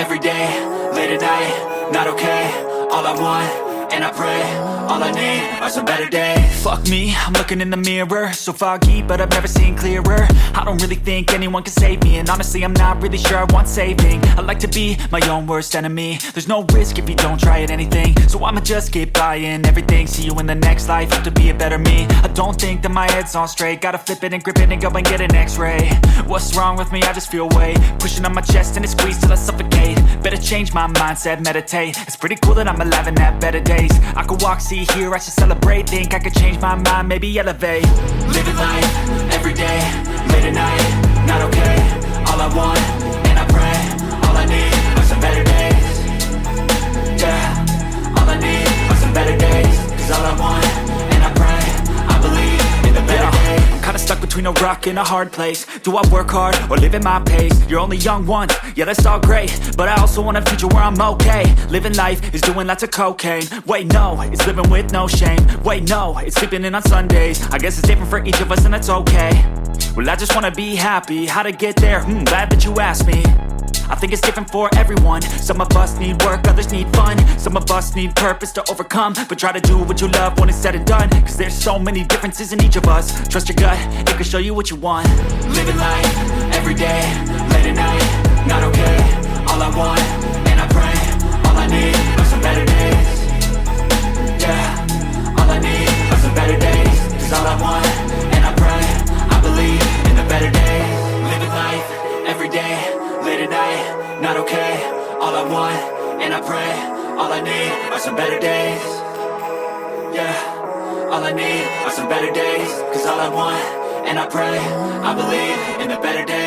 every day, late at night, not okay. All I want, and I pray, all I need are some better days. Fuck me, I'm looking in the mirror, so foggy, but I've never seen clearer. I don't really think anyone can save me, and honestly I'm not really sure I want saving. I like to be my own worst enemy. There's no risk if you don't try at anything, so I'ma just keep buying everything. See you in the next life, have to be a better me. I don't think that my head's on straight, gotta flip it and grip it and go and get an x-ray. What's wrong with me? I just feel weight pushing on my chest and it squeezes till I suffocate. Better change my mindset, meditate. It's pretty cool that I'm alive and have better days. I could walk, see, hear, I should celebrate. Think I could change my mind, maybe elevate. Living life, every day, late at night, not okay. All I want, and I pray, all I need are some better days. Yeah, all I need are some better days. Cause all I want, and I pray, I believe in the better days. I'm kinda stuck between a rock and a hard place. Do I work hard or live at my pace? You're only young once, yeah that's all great, but I also want a future where I'm okay. Living life is doing lots of cocaine. Wait no, it's living with no shame. Wait no, it's sleeping in on Sundays. I guess it's different for each of us and that's okay. Well I just wanna be happy, how to get there? Glad that you asked me. I think it's different for everyone. Some of us need work, others need fun. Some of us need purpose to overcome. But try to do what you love when it's said and done. Cause there's so many differences in each of us. Trust your gut, it can show you what you want. Living life, every day, late at night, not okay. All I want, and I pray, all I need are some better days. Yeah, all I need are some better days. Cause all I want, and I pray, I believe in the better days. Living life, every day, late at night, not okay. All I want, and I pray, all I need are some better days. Yeah, all I need are some better days. Cause all I want, and I pray, I believe in the better days.